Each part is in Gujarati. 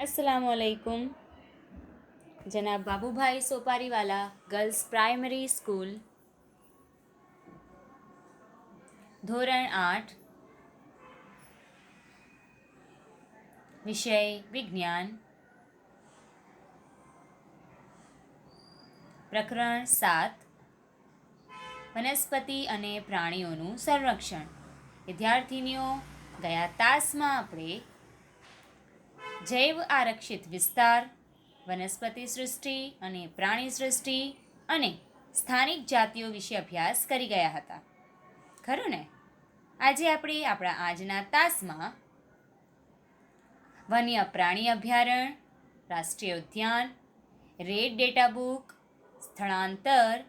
अस्सलामुअलैकुम। जनाब बाबूभाई सोपारीवाला गर्ल्स प्राइमरी स्कूल, ધોરણ 8, વિષય વિજ્ઞાન, પ્રકરણ 7, વનસ્પતિ અને પ્રાણીઓનું સંરક્ષણ. વિદ્યાર્થીનીઓ, ગયા તાસમાં આપણે જૈવ આરક્ષિત વિસ્તાર, વનસ્પતિ સૃષ્ટિ અને પ્રાણી સૃષ્ટિ અને સ્થાનિક જાતિઓ વિશે અભ્યાસ કરી ગયા હતા, ખરું ને? આજે આપણે આપણા આજના તાસમાં વન્ય પ્રાણી અભયારણ્ય, રાષ્ટ્રીય ઉદ્યાન, રેડ ડેટા બુક, સ્થળાંતર,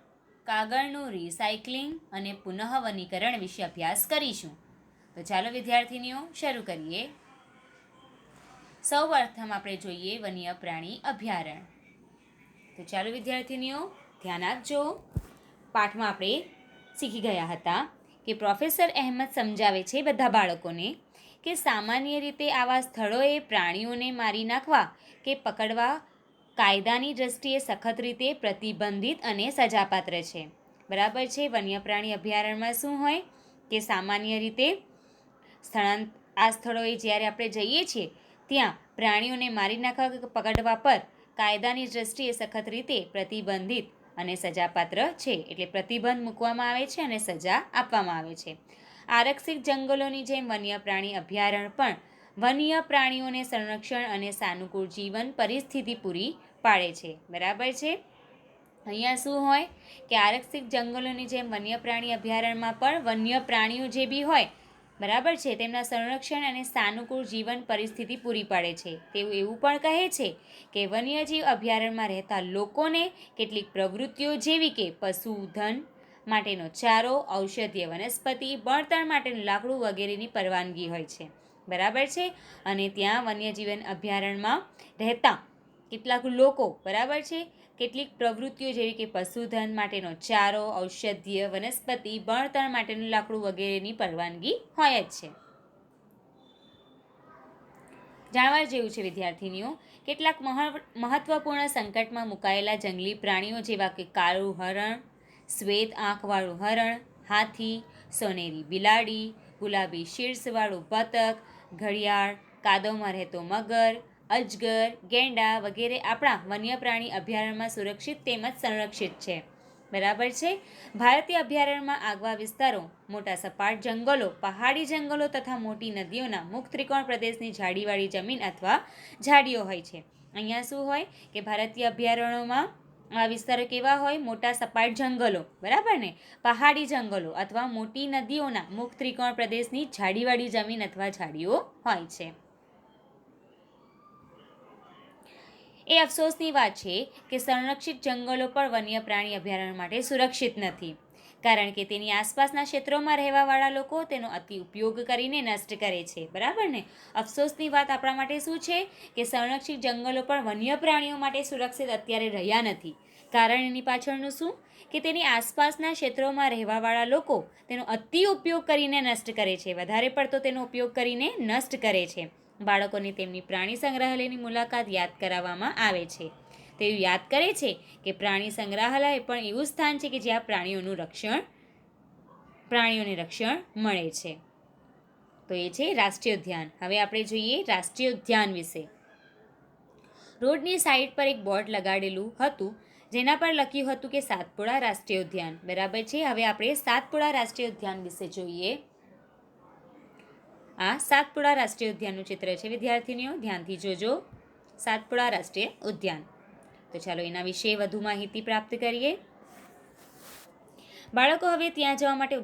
કાગળનું રિસાયકલિંગ અને પુનઃવનીકરણ વિશે અભ્યાસ કરીશું. તો ચાલો વિદ્યાર્થીનીઓ શરૂ કરીએ. સૌ પ્રથમ આપણે જોઈએ વન્ય પ્રાણી અભયારણ્ય. તો ચાલો વિદ્યાર્થીનીઓ ધ્યાન આપજો. પાઠમાં આપણે શીખી ગયા હતા કે પ્રોફેસર અહેમદ સમજાવે છે બધા બાળકોને કે સામાન્ય રીતે આવા સ્થળોએ પ્રાણીઓને મારી નાખવા કે પકડવા કાયદાની દ્રષ્ટિએ સખત રીતે પ્રતિબંધિત અને સજાપાત્ર છે. બરાબર છે. વન્ય પ્રાણી અભયારણ્યમાં શું હોય કે સામાન્ય રીતે આ સ્થળોએ જ્યારે આપણે જઈએ છીએ ત્યાં પ્રાણીઓને મારી નાખવા કે પકડવા પર કાયદાની દ્રષ્ટિએ સખત રીતે પ્રતિબંધિત અને સજાપાત્ર છે. એટલે પ્રતિબંધ મૂકવામાં આવે છે અને સજા આપવામાં આવે છે. આરક્ષિત જંગલોની જેમ વન્ય પ્રાણી અભયારણ્ય પણ વન્ય પ્રાણીઓને સંરક્ષણ અને સાનુકૂળ જીવન પરિસ્થિતિ પૂરી પાડે છે. બરાબર છે. અહીંયા શું હોય કે આરક્ષિત જંગલોની જેમ વન્ય પ્રાણી અભયારણ્યમાં પણ વન્ય પ્રાણીઓ જે બી હોય, બરાબર છે, તેમના સંરક્ષણ અને સાનુકૂળ જીવન પરિસ્થિતિ પૂરી પાડે છે. તેવું એવું પણ કહે છે કે વન્યજીવ અભયારણ્યમાં રહેતા લોકોને કેટલીક પ્રવૃત્તિઓ જેવી કે પશુધન માટેનો ચારો, ઔષધીય વનસ્પતિ, બળતણ માટેનું લાકડું વગેરેની પરવાનગી હોય છે. બરાબર છે. અને ત્યાં વન્યજીવન અભયારણ્યમાં રહેતા કેટલાક લોકો, બરાબર છે, કેટલીક પ્રવૃત્તિઓ જેવી કે પશુધન માટેનો ચારો, ઔષધીય વનસ્પતિ, બળતણ માટેનું લાકડું વગેરેની પરવાનગી હોય જ છે. જાણવા જેવું છે વિદ્યાર્થીનીઓ, કેટલાક મહત્વપૂર્ણ સંકટમાં મુકાયેલા જંગલી પ્રાણીઓ જેવા કે કાળું હરણ, શ્વેત આંખવાળું હરણ, હાથી, સોનેરી બિલાડી, ગુલાબી શીર્ષવાળું બતક, ઘડિયાળ, કાદવમાં રહેતો મગર, અજગર, ગેંડા વગેરે આપણા વન્ય પ્રાણી અભયારણ્યમાં સુરક્ષિત તેમજ સંરક્ષિત છે. બરાબર છે. ભારતીય અભયારણ્યમાં આગવા વિસ્તારો, મોટા સપાટ જંગલો, પહાડી જંગલો તથા મોટી નદીઓના મુક્ત ત્રિકોણ પ્રદેશની ઝાડીવાળી જમીન અથવા ઝાડીઓ હોય છે. અહીંયા શું હોય કે ભારતીય અભયારણ્યોમાં આ વિસ્તારો કેવા હોય? મોટા સપાટ જંગલો, બરાબર ને, પહાડી જંગલો અથવા મોટી નદીઓના મુક્ત ત્રિકોણ પ્રદેશની ઝાડીવાળી જમીન અથવા ઝાડીઓ હોય છે. એ અફસોસની વાત છે કે સંરક્ષિત જંગલો પણ વન્ય પ્રાણી અભયારણ્ય માટે સુરક્ષિત નથી, કારણ કે તેની આસપાસના ક્ષેત્રોમાં રહેવાવાળા લોકો તેનો અતિ ઉપયોગ કરીને નષ્ટ કરે છે. બરાબર ને? અફસોસની વાત આપણા માટે શું છે કે સંરક્ષિત જંગલો પણ વન્ય પ્રાણીઓ માટે સુરક્ષિત અત્યારે રહ્યા નથી. કારણ એની પાછળનું શું કે તેની આસપાસના ક્ષેત્રોમાં રહેવાવાળા લોકો તેનો અતિ ઉપયોગ કરીને નષ્ટ કરે છે, વધારે પડતો તેનો ઉપયોગ કરીને નષ્ટ કરે છે. બાળકોને તેમની પ્રાણી સંગ્રહાલયની મુલાકાત યાદ કરાવવામાં આવે છે. તેઓ યાદ કરે છે કે પ્રાણી સંગ્રહાલય પણ એવું સ્થાન છે કે જ્યાં પ્રાણીઓને રક્ષણ મળે છે. તો એ છે રાષ્ટ્રીય ઉદ્યાન. હવે આપણે જોઈએ રાષ્ટ્રીય ઉદ્યાન વિશે. રોડની સાઈડ પર એક બોર્ડ લગાડેલું હતું જેના પર લખ્યું હતું કે સાતપુડા રાષ્ટ્રીય ઉદ્યાન. બરાબર છે. હવે આપણે સાતપુડા રાષ્ટ્રીય ઉદ્યાન વિશે જોઈએ. આ સાતપુડા રાષ્ટ્રીય ઉદ્યાનનું ચિત્ર છે વિદ્યાર્થીનીઓ, ધ્યાનથી જોજો. સાતપુડા રાષ્ટ્રીય ઉદ્યાન. તો ચાલો એના વિશે વધુ માહિતી પ્રાપ્ત કરીએ. બાળકો હવે ત્યાં જવા માટે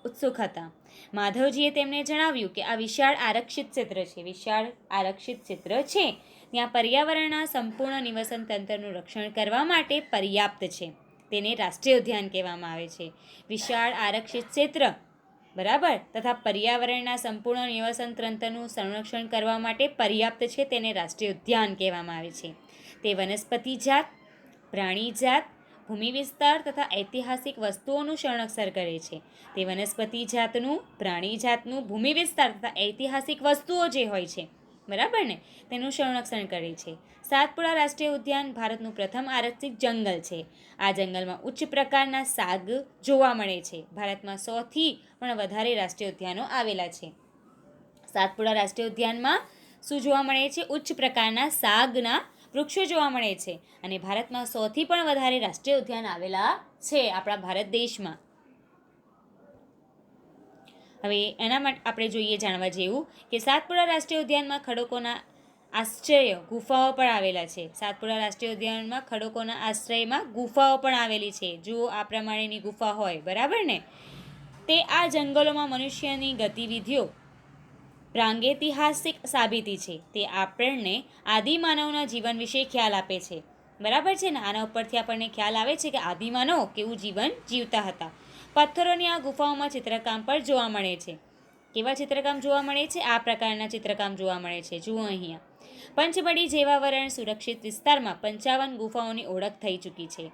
ઉત્સુક હતા. માધવજીએ તેમને જણાવ્યું કે આ વિશાળ આરક્ષિત ક્ષેત્ર છે. ત્યાં પર્યાવરણના સંપૂર્ણ નિવસન તંત્રનું રક્ષણ કરવા માટે પર્યાપ્ત છે. તેને રાષ્ટ્રીય ઉદ્યાન કહેવામાં આવે છે. વિશાળ આરક્ષિત ક્ષેત્ર, બરાબર, તથા પર્યાવરણના સંપૂર્ણ નિવસન તંત્રનું સંરક્ષણ કરવા માટે પર્યાપ્ત છે. તેને રાષ્ટ્રીય ઉદ્યાન કહેવામાં આવે છે. તે વનસ્પતિ જાત, પ્રાણી જાત, ભૂમિ વિસ્તાર તથા ઐતિહાસિક વસ્તુઓનું સંરક્ષણ કરે છે. તે વનસ્પતિ જાતનું, પ્રાણી જાતનું, ભૂમિ વિસ્તાર તથા ઐતિહાસિક વસ્તુઓ જે હોય છે, બરાબર ને, તેનું સંરક્ષણ કરે છે. સાતપુડા રાષ્ટ્રીય ઉદ્યાન ભારતનું પ્રથમ આરક્ષિત જંગલ છે. આ જંગલમાં ઉચ્ચ પ્રકારના સાગ જોવા મળે છે. ભારતમાં 100થી પણ વધારે રાષ્ટ્રીય ઉદ્યાનો આવેલા છે. સાતપુડા રાષ્ટ્રીય ઉદ્યાનમાં શું જોવા મળે છે? ઉચ્ચ પ્રકારના સાગના વૃક્ષો જોવા મળે છે. અને ભારતમાં 100થી પણ વધારે રાષ્ટ્રીય ઉદ્યાન આવેલા છે આપણા ભારત દેશમાં. હવે એના માટે આપણે જોઈએ જાણવા જેવું કે સાતપુડા રાષ્ટ્રીય ઉદ્યાનમાં ખડકોના આશ્રય ગુફાઓ પણ આવેલા છે. સાતપુડા રાષ્ટ્રીય ઉદ્યાનમાં ખડકોના આશ્રયમાં ગુફાઓ પણ આવેલી છે. જુઓ, આ પ્રમાણેની ગુફા હોય, બરાબર ને. તે આ જંગલોમાં મનુષ્યની ગતિવિધિઓ પ્રાગૈતિહાસિક સાબિતી છે. તે આપણને આદિમાનવના જીવન વિશે ખ્યાલ આપે છે. બરાબર છે ને. આના ઉપરથી આપણને ખ્યાલ આવે છે કે આદિમાનવ કેવું જીવન જીવતા હતા. પથ્થરોની આ ગુફાઓમાં ચિત્રકામ પણ જોવા મળે છે. કેવા ચિત્રકામ જોવા મળે છે? આ પ્રકારના ચિત્રકામ જોવા મળે છે. જુઓ અહીંયા. પંચમઢી જેવા વરણ સુરક્ષિત વિસ્તારમાં 55 ગુફાઓની ઓળખ થઈ ચૂકી છે.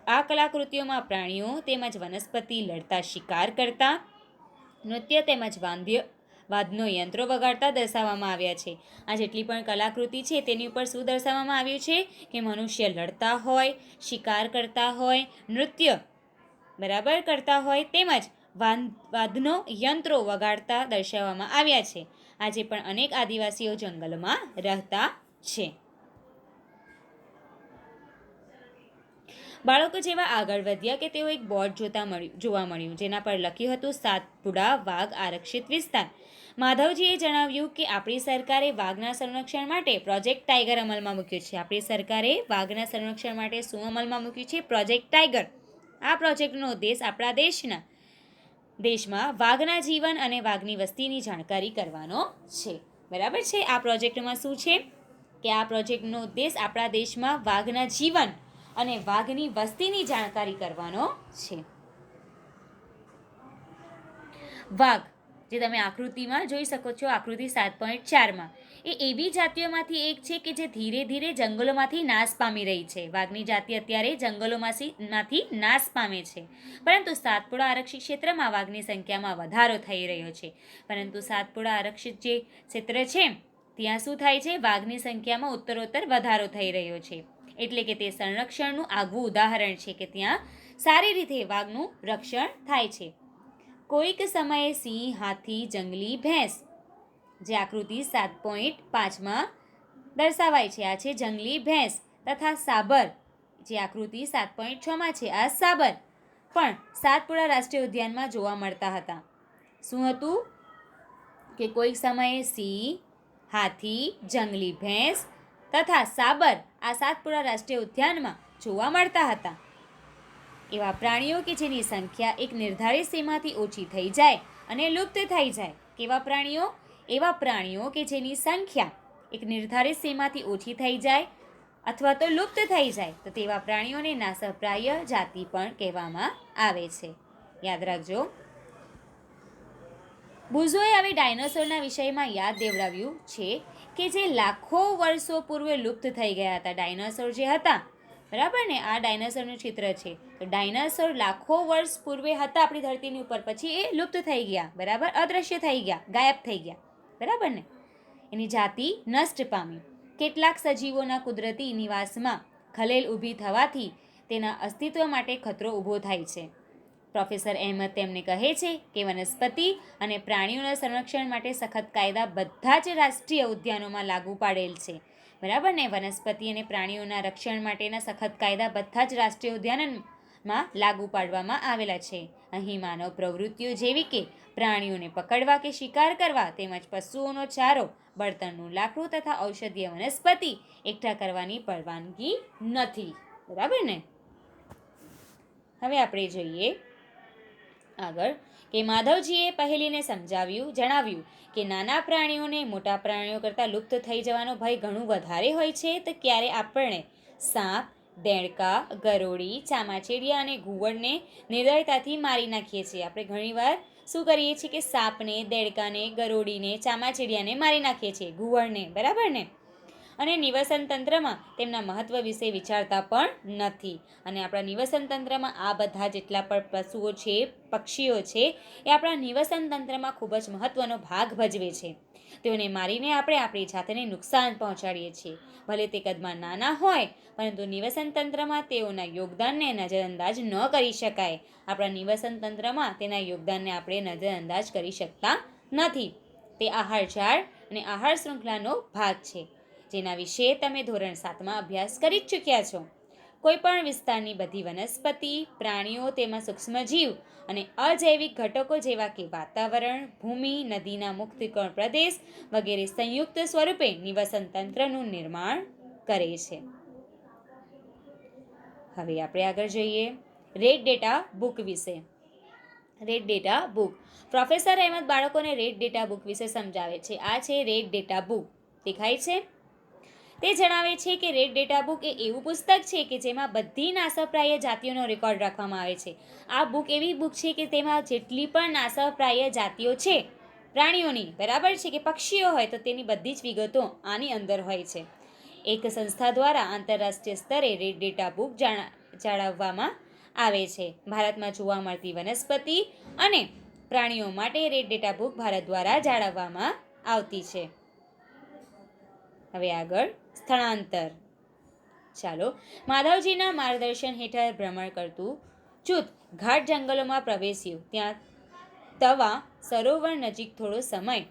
આ કલાકૃતિઓમાં પ્રાણીઓ તેમજ વનસ્પતિ લડતા, શિકાર કરતા, નૃત્ય તેમજ વાદ્યનો યંત્રો વગાડતા દર્શાવવામાં આવ્યા છે. આ જેટલી પણ કલાકૃતિ છે તેની ઉપર શું દર્શાવવામાં આવ્યું છે કે મનુષ્ય લડતા હોય, શિકાર કરતા હોય, નૃત્ય બરાબર કરતા હોય તેમજ વાદ્યનો યંત્રો વગાડતા દર્શાવવામાં આવ્યા છે. આજે પણ અનેક આદિવાસીઓ જંગલમાં રહેતા છે. બાળકો જેવા આગળ વધ્યા કે તેઓ એક બોર્ડ જોવા મળ્યું જેના પર લખ્યું હતું સાતપુડા વાઘ આરક્ષિત વિસ્તાર. માધવજીએ જણાવ્યું કે આપણી સરકારે વાઘના સંરક્ષણ માટે પ્રોજેક્ટ ટાઈગર અમલમાં મૂક્યો છે. આપણી સરકારે વાઘના સંરક્ષણ માટે શું અમલમાં મૂક્યું છે? Project tiger. આ પ્રોજેક્ટનો ઉદ્દેશ આપણા દેશમાં વાઘના જીવન અને વાઘની વસ્તીની જાણકારી કરવાનો છે. બરાબર છે. આ પ્રોજેક્ટમાં શું છે કે આ પ્રોજેક્ટનો ઉદ્દેશ આપણા દેશમાં વાઘના જીવન અને વાઘની વસ્તીની જાણકારી કરવાનો છે. વાઘ જે તમે આકૃતિમાં જોઈ શકો છો, આકૃતિ 7.4માં, એ એવી જાતિઓમાંથી એક છે કે જે ધીરે ધીરે જંગલોમાંથી નાશ પામી રહી છે. વાઘની જાતિ અત્યારે જંગલોમાંથી નાશ પામે છે. પરંતુ સાતપુડા આરક્ષિત ક્ષેત્રમાં વાઘની સંખ્યામાં વધારો થઈ રહ્યો છે. પરંતુ સાતપુડા આરક્ષિત જે ક્ષેત્ર છે ત્યાં શું થાય છે? વાઘની સંખ્યામાં ઉત્તરોત્તર વધારો થઈ રહ્યો છે. એટલે કે તે સંરક્ષણનું આગવું ઉદાહરણ છે કે ત્યાં સારી રીતે વાઘનું રક્ષણ થાય છે. કોઈક સમયે સિંહ, હાથી, જંગલી ભેંસ, જે આકૃતિ 7.5માં દર્શાવાય છે, આ છે જંગલી ભેંસ, તથા સાબર, જે આકૃતિ 7.6માં છે, આ સાબર પણ સાતપુડા રાષ્ટ્રીય ઉદ્યાનમાં જોવા મળતા હતા. શું હતું કે કોઈક સમયે સિંહ, હાથી, જંગલી ભેંસ તથા સાબર આ સાતપુડા રાષ્ટ્રીય ઉદ્યાનમાં જોવા મળતા હતા. એવા પ્રાણીઓ કે જેની સંખ્યા એક નિર્ધારિત સીમાથી ઓછી થઈ જાય અને લુપ્ત થઈ જાય. કેવા પ્રાણીઓ? એવા પ્રાણીઓ કે જેની સંખ્યા એક નિર્ધારિત સીમાથી ઓછી થઈ જાય અથવા તો લુપ્ત થઈ જાય તો તેવા પ્રાણીઓને નાશપ્રાય જાતિ પણ કહેવામાં આવે છે. યાદ રાખજો. બુઝોએ હવે ડાયનોસોરના વિષયમાં યાદ દેવડાવ્યું છે કે જે લાખો વર્ષો પૂર્વે લુપ્ત થઈ ગયા હતા. ડાયનોસોર જે હતા, બરાબર ને, આ ડાયનોસોરનું ચિત્ર છે. તો ડાયનોસોર લાખો વર્ષ પૂર્વે હતા આપણી ધરતીની ઉપર, પછી એ લુપ્ત થઈ ગયા, બરાબર, અદ્રશ્ય થઈ ગયા, ગાયબ થઈ ગયા, બરાબર ને. એની જાતિ નષ્ટ પામી. કેટલાક સજીવોના કુદરતી નિવાસમાં ખલેલ ઊભી થવાથી તેના અસ્તિત્વ માટે ખતરો ઊભો થાય છે. પ્રોફેસર અહેમદ તેમને કહે છે કે વનસ્પતિ અને પ્રાણીઓના સંરક્ષણ માટે સખત કાયદા બધા જ રાષ્ટ્રીય ઉદ્યાનોમાં લાગુ પાડેલ છે. બરાબર ને. વનસ્પતિ અને પ્રાણીઓના રક્ષણ માટેના સખત કાયદા બધા જ રાષ્ટ્રીય ઉદ્યાનોમાં લાગુ પાડવામાં આવેલા છે. અહીં માનવ પ્રવૃત્તિઓ જેવી કે પ્રાણીઓને પકડવા કે શિકાર કરવા તેમજ પશુઓનો ચારો, બળતણનું લાકડું તથા ઔષધીય વનસ્પતિ એકઠા કરવાની પરવાનગી નથી. બરાબર ને. હવે આપણે જોઈએ આગળ કે માધવજીએ પહેલીને જણાવ્યું કે નાના પ્રાણીઓને મોટા પ્રાણીઓ કરતાં લુપ્ત થઈ જવાનો ભય ઘણું વધારે હોય છે. તો ક્યારે આપણે સાપ, દેડકા, ગરોળી, ચામાચીડિયા અને ઘુવડને નિર્દયતાથી મારી નાખીએ છીએ. આપણે ઘણીવાર શું કરીએ છીએ કે સાપને, દેડકાને, ગરોળીને, ચામાચીડિયાને મારી નાખીએ છીએ, ઘુવડને, બરાબર ને. અને નિવસન તંત્રમાં તેમના મહત્વ વિશે વિચારતા પણ નથી. અને આપણા નિવસન તંત્રમાં આ બધા જેટલા પણ પશુઓ છે, પક્ષીઓ છે, એ આપણા નિવસન તંત્રમાં ખૂબ જ મહત્વનો ભાગ ભજવે છે. તેઓને મારીને આપણે આપણી જાતને નુકસાન પહોંચાડીએ છીએ. ભલે તે કદમાં નાના હોય, પરંતુ નિવસન તંત્રમાં તેઓના યોગદાનને નજરઅંદાજ ન કરી શકાય. આપણા નિવસન તંત્રમાં તેના યોગદાનને આપણે નજરઅંદાજ કરી શકતા નથી. તે આહાર જાળ અને આહાર શૃંખલાનો ભાગ છે, જેના વિશે તમે ધોરણ 7માં અભ્યાસ કરી જ ચૂક્યા છો. કોઈપણ વિસ્તારની બધી વનસ્પતિ, પ્રાણીઓ, તેમાં સૂક્ષ્મજીવ અને અજૈવિક ઘટકો જેવા કે વાતાવરણ, ભૂમિ, નદીના મુક્તિકોણ પ્રદેશ વગેરે સંયુક્ત સ્વરૂપે નિવસન તંત્રનું નિર્માણ કરે છે. હવે આપણે આગળ જોઈએ રેડ ડેટા બુક વિશે. Red data book. Professor Ahmed બાળકોને રેડ ડેટા બુક વિશે સમજાવે છે. આ છે રેડ ડેટા બુક, દેખાય છે? તે જણાવે છે કે રેડ ડેટા બુક એ એવું પુસ્તક છે કે જેમાં બધી નાશપ્રાય જાતિઓનો રેકોર્ડ રાખવામાં આવે છે. આ બુક એવી બુક છે કે તેમાં જેટલી પણ નાશપ્રાય જાતિઓ છે પ્રાણીઓની, બરાબર છે, કે પક્ષીઓ હોય તો તેની બધી જ વિગતો આની અંદર હોય છે. એક સંસ્થા દ્વારા આંતરરાષ્ટ્રીય સ્તરે રેડ ડેટા બુક જાળવવામાં આવે છે. ભારતમાં જોવા મળતી વનસ્પતિ અને પ્રાણીઓ માટે રેડ ડેટા બુક ભારત દ્વારા જાળવવામાં આવતી છે. હવે આગળ સ્થળાંતર. ચાલો, માધવજીના માર્ગદર્શન હેઠળ ભ્રમણ કરતું જૂથ ઘાટ જંગલોમાં પ્રવેશ્યું. ત્યાં તવા સરોવર નજીક થોડો સમય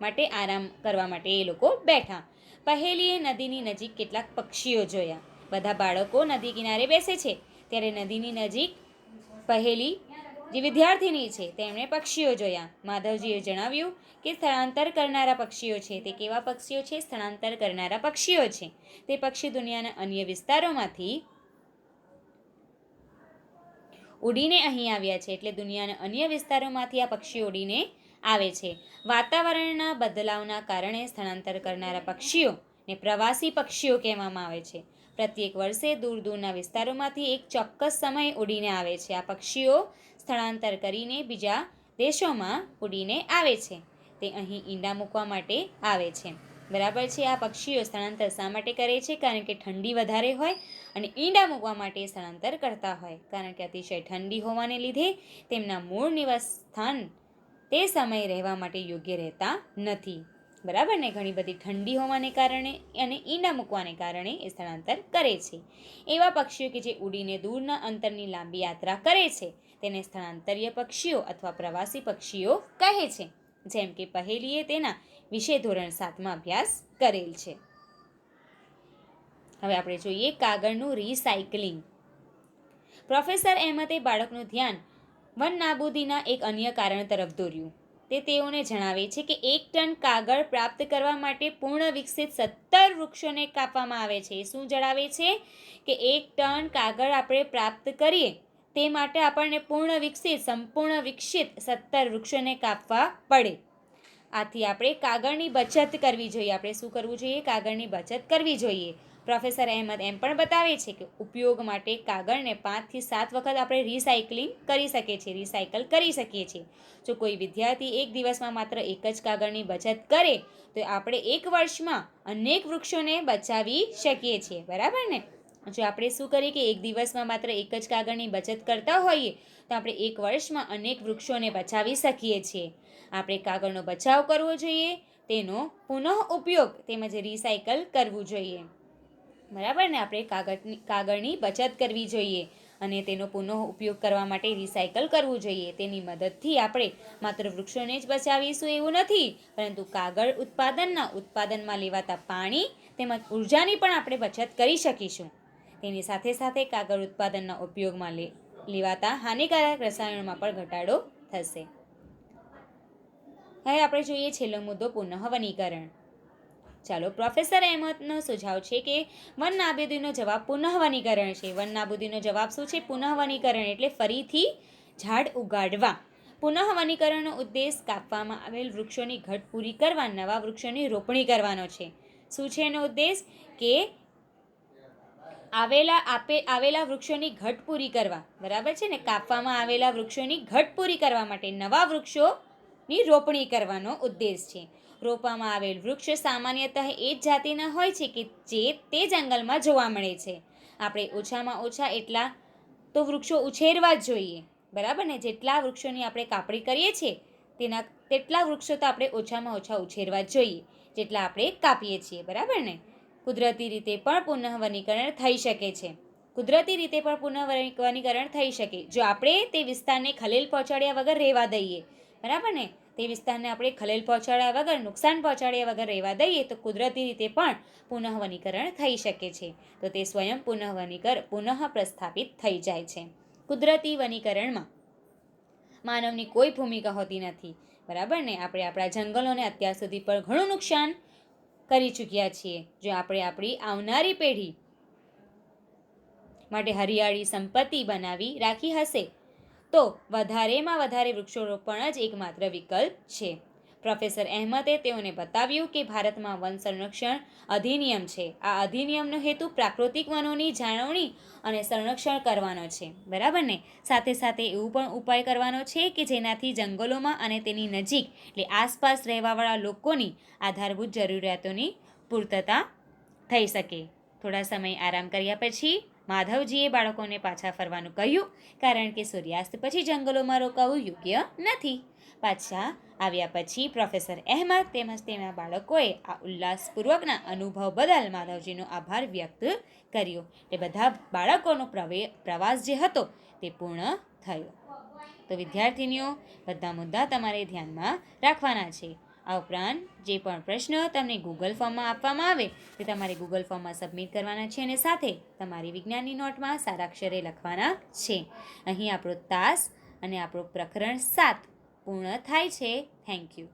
માટે આરામ કરવા માટે એ લોકો બેઠા. પહેલીએ નદીની નજીક કેટલાક પક્ષીઓ જોયા. બધા બાળકો નદી કિનારે બેસે છે ત્યારે નદીની નજીક પહેલી જે વિદ્યાર્થીની છે તેમણે પક્ષીઓ જોયા. માધવજીએ જણાવ્યું કે સ્થળાંતર કરનારા પક્ષીઓ છે તે કેવા પક્ષીઓ છે? સ્થળાંતર કરનારા પક્ષીઓ છે. તે પક્ષી દુનિયાના અન્ય વિસ્તારોમાંથી ઉડીને અહીં આવ્યા છે. એટલે દુનિયાના અન્ય વિસ્તારોમાંથી આ પક્ષીઓ ઉડીને આવે છે. વાતાવરણના બદલાવના કારણે સ્થળાંતર કરનારા પક્ષીઓને પ્રવાસી પક્ષીઓ કહેવામાં આવે છે. પ્રત્યેક વર્ષે દૂર દૂરના વિસ્તારોમાંથી એક ચોક્કસ સમયે ઉડીને આવે છે. આ પક્ષીઓ સ્થળાંતર કરીને બીજા દેશોમાં ઉડીને આવે છે. તે અહીં ઈંડા મૂકવા માટે આવે છે, બરાબર છે. આ પક્ષીઓ સ્થળાંતર શા માટે કરે છે? કારણ કે ઠંડી વધારે હોય અને ઈંડા મૂકવા માટે સ્થળાંતર કરતા હોય. કારણ કે અતિશય ઠંડી હોવાને લીધે તેમના મૂળ નિવાસ સ્થાન તે સમયે રહેવા માટે યોગ્ય રહેતા નથી, બરાબર ને. ઘણી બધી ઠંડી હોવાને કારણે અને ઈંડા મૂકવાને કારણે એ સ્થળાંતર કરે છે. એવા પક્ષીઓ કે જે ઉડીને દૂરના અંતરની લાંબી યાત્રા કરે છે તેને સ્થળાંતરીય પક્ષીઓ અથવા પ્રવાસી પક્ષીઓ કહે છે. જેમ કે પહેલીએ તેના વિશે ધોરણ 7માં અભ્યાસ કરેલ છે. હવે આપણે જોઈએ કાગળનું રિસાયકલિંગ. પ્રોફેસર અહેમદે બાળકનું ધ્યાન વન નાબૂદીના એક અન્ય કારણ તરફ દોર્યું. તે તેઓને જણાવે છે કે 1 ટન કાગળ પ્રાપ્ત કરવા માટે પૂર્ણ વિકસિત 17 વૃક્ષોને કાપવામાં આવે છે. શું જણાવે છે કે 1 ટન કાગળ આપણે પ્રાપ્ત કરીએ તે માટે આપણને સંપૂર્ણ વિકસિત 17 વૃક્ષોને કાપવા પડે. આથી આપણે કાગળની બચત કરવી જોઈએ. આપણે શું કરવું જોઈએ? કાગળની બચત કરવી જોઈએ. પ્રોફેસર અહેમદ એમ પણ બતાવે છે કે ઉપયોગ માટે કાગળને 5 થી 7 વખત આપણે રિસાયકલ કરી શકીએ છીએ. જો કોઈ વિદ્યાર્થી એક દિવસમાં માત્ર એક જ કાગળની બચત કરે તો આપણે 1 વર્ષમાં અનેક વૃક્ષોને બચાવી શકીએ છીએ, બરાબર ને. જો આપણે શું કરીએ કે એક દિવસમાં માત્ર એક જ કાગળની બચત કરતા હોઈએ તો આપણે 1 વર્ષમાં અનેક વૃક્ષોને બચાવી શકીએ છીએ. આપણે કાગળનો બચાવ કરવો જોઈએ, તેનો પુનઃ ઉપયોગ તેમજ રિસાયકલ કરવું જોઈએ, બરાબર ને. આપણે કાગળની બચત કરવી જોઈએ અને તેનો પુનઃ ઉપયોગ કરવા માટે રિસાયકલ કરવું જોઈએ. તેની મદદથી આપણે માત્ર વૃક્ષોને જ બચાવીશું એવું નથી, પરંતુ કાગળ ઉત્પાદનમાં લેવાતા પાણી તેમજ ઉર્જાની પણ આપણે બચત કરી શકીશું. તેની સાથે સાથે કાગળ ઉત્પાદનના ઉપયોગમાં લેવાતા હાનિકારક રસાયણોમાં પણ ઘટાડો થશે. હવે આપણે જોઈએ છેલ્લો મુદ્દો પુનઃવનીકરણ. ચાલો, પ્રોફેસર અહેમદનો સુઝાવ છે કે વન નાબૂદીનો જવાબ પુનઃવનીકરણ છે. વન નાબૂદીનો જવાબ શું છે? પુનઃવનીકરણ એટલે ફરીથી ઝાડ ઉગાડવા. પુનઃવનીકરણનો ઉદ્દેશ કાપવામાં આવેલ વૃક્ષોની ઘટ પૂરી કરવા નવા વૃક્ષોની રોપણી કરવાનો છે. શું છે એનો ઉદ્દેશ? કે આવેલા વૃક્ષોની ઘટ પૂરી કરવા, બરાબર છે ને. કાપવામાં આવેલા વૃક્ષોની ઘટ પૂરી કરવા માટે નવા વૃક્ષોની રોપણી કરવાનો ઉદ્દેશ છે. રોપવામાં આવેલ વૃક્ષ સામાન્યતઃ એ જ જાતિના હોય છે કે જે તે જંગલમાં જોવા મળે છે. આપણે ઓછામાં ઓછા એટલા તો વૃક્ષો ઉછેરવા જ જોઈએ, બરાબર ને. જેટલા વૃક્ષોની આપણે કાપણી કરીએ છીએ તેટલા વૃક્ષો તો આપણે ઓછામાં ઓછા ઉછેરવા જોઈએ જેટલા આપણે કાપીએ છીએ, બરાબર ને? કુદરતી રીતે પણ પુનઃવનીકરણ થઈ શકે છે. કુદરતી રીતે પણ પુનઃવનીકરણ થઈ શકે જો આપણે તે વિસ્તારને ખલેલ પહોંચાડ્યા વગર રહેવા દઈએ, બરાબર ને? તે વિસ્તારને આપણે ખલેલ પહોંચાડ્યા વગર, નુકસાન પહોંચાડ્યા વગર રહેવા દઈએ તો કુદરતી રીતે પણ પુનઃવનીકરણ થઈ શકે છે. તો તે સ્વયં પુનઃ પ્રસ્થાપિત થઈ જાય છે. કુદરતી વનીકરણમાં માનવની કોઈ ભૂમિકા હોતી નથી, બરાબર ને? આપણે આપણા જંગલોને અત્યાર સુધી પણ ઘણું નુકસાન કરી ચૂક્યા છીએ. જો આપણે આપણી આવનારી પેઢી માટે હરિયાળી સંપત્તિ બનાવી રાખી હશે તો વધારેમાં વધારે વૃક્ષારોપણ જ એકમાત્ર વિકલ્પ છે. પ્રોફેસર અહેમદે તેઓને બતાવ્યું કે ભારતમાં વન સંરક્ષણ અધિનિયમ છે. આ અધિનિયમનો હેતુ પ્રાકૃતિક વનોની જાળવણી અને સંરક્ષણ કરવાનો છે, બરાબર ને? સાથે સાથે એવું પણ ઉપાય કરવાનો છે કે જેનાથી જંગલોમાં અને તેની નજીક એટલે આસપાસ રહેવાવાળા લોકોની આધારભૂત જરૂરિયાતોની પૂર્તતા થઈ શકે. થોડા સમય આરામ કર્યા પછી માધવજીએ બાળકોને પાછા ફરવાનું કહ્યું કારણ કે સૂર્યાસ્ત પછી જંગલોમાં રોકાવું યોગ્ય નથી. પાછા આવ્યા પછી પ્રોફેસર અહેમદ તેમજ તેના બાળકોએ આ ઉલ્લાસપૂર્વકના અનુભવ બદલ માધવજીનો આભાર વ્યક્ત કર્યો. તે બધા બાળકોનો પ્રવાસ જે હતો તે પૂર્ણ થયો. તો વિદ્યાર્થીનીઓ, બધા મુદ્દા તમારે ધ્યાનમાં રાખવાના છે. આ ઉપરાંત જે પણ પ્રશ્ન તમને ગૂગલ ફોર્મમાં આપવામાં આવે તે તમારે ગૂગલ ફોર્મમાં સબમિટ કરવાના છે અને સાથે તમારી વિજ્ઞાનની નોટમાં સારા અક્ષરે લખવાના છે. અહીં આપણો તાસ અને આપણું પ્રકરણ 7 પૂર્ણ થાય છે. Thank you.